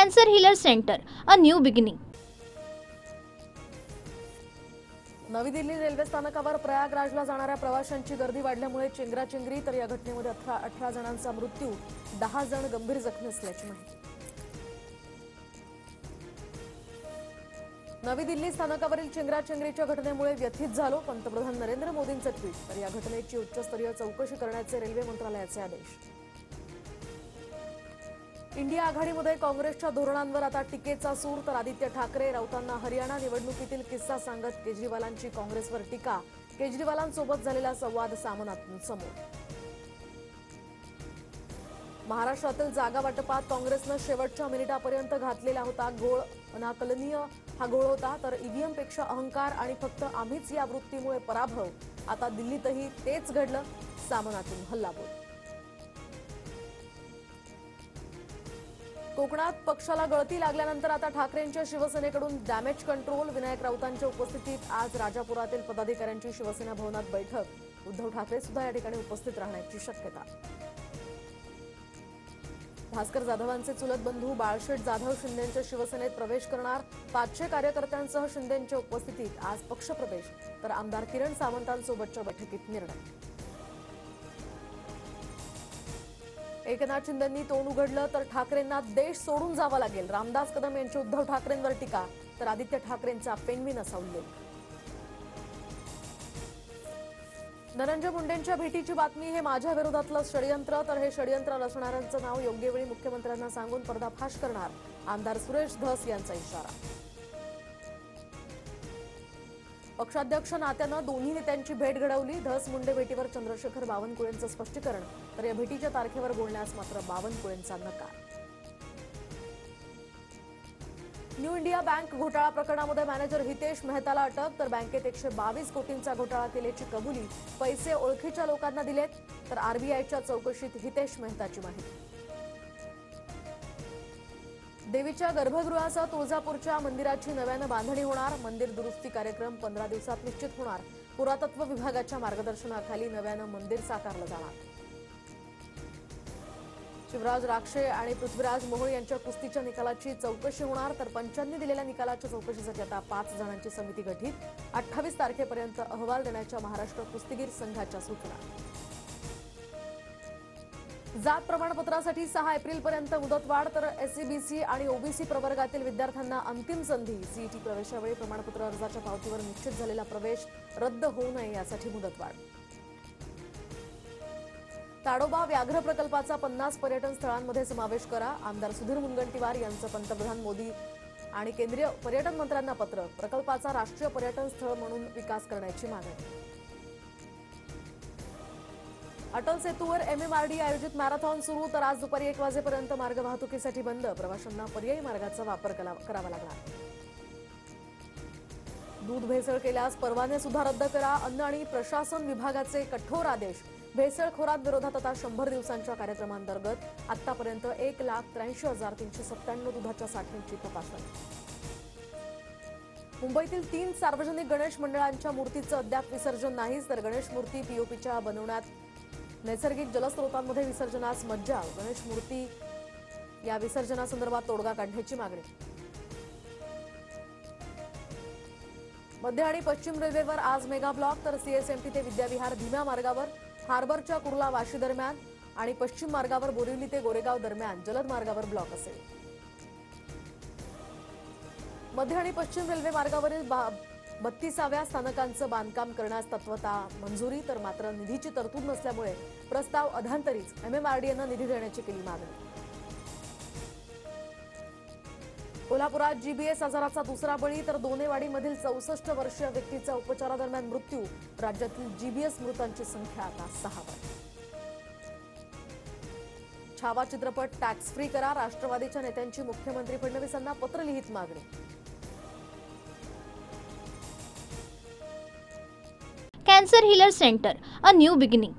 Cancer Healer Center, a new beginning. नवी Delhi railway स्थानकावर प्रयागराजला जाणाऱ्या प्रवाशांची गर्दी वाढल्यामुळे चेंगराचेंगरी, तर या घटनेमध्ये 18 जणांचा मृत्यू, 10 जण गंभीर जखमी असल्याची माहिती. नवी दिल्ली स्थानकावरील चेंगराचेंगरीच्या घटनेमुळे व्यथित झालो, पंतप्रधान नरेंद्र मोदींचे ट्विट. तर या घटनेची उच्चस्तरीय चौकशी करण्याचे रेल्वे मंत्रालयाचे आदेश. इंडिया आघाडीमध्ये काँग्रेसच्या धोरणांवर आता टीकेचा सूर, तर आदित्य ठाकरे राऊतांना हरियाणा निवडणुकीतील किस्सा सांगत केजरीवालांची काँग्रेसवर टीका. केजरीवालांसोबत झालेला संवाद सामनातून समोर. महाराष्ट्रातील जागा वाटपात काँग्रेसनं शेवटच्या मिनिटापर्यंत घातलेला होता घोळ अनाकलनीय हा घोळ होता. तर ईव्हीएमपेक्षा अहंकार आणि फक्त आम्हीच या वृत्तीमुळे पराभव. आता दिल्लीतही तेच घडलं, सामनातून हल्लाबोल. कोकणात पक्षाला गळती लागल्यानंतर आता ठाकरेंच्या शिवसेनेकडून डॅमेज कंट्रोल. विनायक राऊतांच्या उपस्थितीत आज राजापुरातील पदाधिकाऱ्यांची शिवसेना भवनात बैठक. उद्धव ठाकरे सुद्धा या ठिकाणी उपस्थित राहण्याची शक्यता. भास्कर जाधवांचे चुलत बंधू बाळशेठ जाधव शिंदेंच्या शिवसेनेत प्रवेश करणार. 500 कार्यकर्त्यांसह शिंदेंच्या उपस्थितीत आज पक्षप्रवेश. तर आमदार किरण सावंतांसोबतच्या बैठकीत निर्णय. एकनाथ शिंदेंनी तोंड उघडलं, तर ठाकरेंना देश सोडून जावं लागेल. रामदास कदम यांची उद्धव ठाकरेंवर टीका. तर आदित्य ठाकरेंचा पेंगवीन असा उल्लेख. धनंजय मुंडेंच्या भेटीची बातमी हे माझ्या विरोधातलं षडयंत्र. तर हे षडयंत्र रचणाऱ्यांचं नाव योग्य वेळी मुख्यमंत्र्यांना सांगून पर्दाफाश करणार. आमदार सुरेश धस यांचा इशारा. पक्षाध्यक्ष नात्यानं दोन्ही नेत्यांची भेट घडवली. धस मुंडे भेटीवर चंद्रशेखर बावनकुळेंचं स्पष्टीकरण. तर या भेटीच्या तारखेवर बोलण्यास मात्र बावनकुळेंचा नकार. न्यू इंडिया बँक घोटाळा प्रकरणामध्ये मॅनेजर हितेश मेहताला अटक. तर बँकेत 122 कोटींचा घोटाळा केल्याची कबुली. पैसे ओळखीच्या लोकांना दिलेत. तर आरबीआयच्या चौकशीत हितेश मेहताची माहिती. देवीच्या गर्भगृहासह तुळजापूरच्या मंदिराची नव्यानं बांधणी होणार. मंदिर दुरुस्ती कार्यक्रम 15 दिवसात निश्चित होणार. पुरातत्व विभागाच्या मार्गदर्शनाखाली नव्यानं मंदिर साकारलं जाणार. शिवराज राक्षे आणि पृथ्वीराज मोहोळ यांच्या कुस्तीच्या निकालाची चौकशी होणार. तर पंचांनी दिलेल्या निकालाच्या चौकशीसाठी आता 5 जणांची समिती गठीत. 28 तारखेपर्यंत अहवाल देण्याच्या महाराष्ट्र कुस्तीगीर संघाच्या सूचना. जात प्रमाणपत्रासाठी 6 एप्रिलपर्यंत मुदतवाढ. तर एससीबीसी आणि ओबीसी प्रवर्गातील विद्यार्थ्यांना अंतिम संधी. सीईटी प्रवेशावेळी प्रमाणपत्र अर्जाच्या पावतीवर निश्चित झालेला प्रवेश रद्द होऊ नये यासाठी मुदतवाढ. ताडोबा व्याघ्र प्रकल्पाचा 50 पर्यटन स्थळांमध्ये समावेश करा. आमदार सुधीर मुनगंटीवार यांचं पंतप्रधान मोदी आणि केंद्रीय पर्यटन मंत्र्यांना पत्र. प्रकल्पाचा राष्ट्रीय पर्यटन स्थळ म्हणून विकास करण्याची मागणी. अटल सेतूवर एमएमआरडी आयोजित मॅरेथॉन सुरू. तर आज दुपारी 1 वाजेपर्यंत मार्ग वाहतुकीसाठी बंद. प्रवाशांना पर्यायी मार्गाचा वापर करावा लागणार. दूध भेसळ केल्यास परवाने सुद्धा रद्द करा. अन्न आणि प्रशासन विभागाचे कठोर आदेश. भेसळखोरांविरोधात आता 100 दिवसांच्या कार्यक्रमांतर्गत आतापर्यंत 1,83,397 दुधाच्या साठ्यांची तपासणी. मुंबईतील 3 सार्वजनिक गणेश मंडळांच्या मूर्तीचं अद्याप विसर्जन नाहीच. तर गणेश मूर्ती पीओपीच्या बनवण्यात नैसर्गिक जलस्रोतांमध्ये विसर्जनास मज्जाव. गणेश मूर्ती या विसर्जनासंदर्भात तोडगा काढण्याची मागणी. मध्य आणि पश्चिम रेल्वेवर आज मेगा ब्लॉक. तर सीएसएमटी ते विद्याविहार धीम्या मार्गावर, हार्बरच्या कुर्ला वाशी दरम्यान आणि पश्चिम मार्गावर बोरिवली ते गोरेगाव दरम्यान जलद मार्गावर ब्लॉक असेल. मध्य आणि पश्चिम रेल्वे मार्गावरील 32व्या स्थानकांचं बांधकाम करण्यास तत्वता मंजुरी. तर मात्र निधीची तरतूद नसल्यामुळे प्रस्ताव अधांतरीच. एमएमआरडीएनं निधी देण्याची केली मागणी. कोल्हापुरात जीबीएस आजाराचा दुसरा बळी. तर दोनेवाडीमधील 64 वर्षीय व्यक्तीचा उपचारादरम्यान मृत्यू. राज्यातील जीबीएस मृतांची संख्या आता 6 वर. छावा चित्रपट टॅक्स फ्री करा. राष्ट्रवादीच्या नेत्यांची मुख्यमंत्री फडणवीसांना पत्र लिहित मागणी. Cancer Healer Center, a new beginning.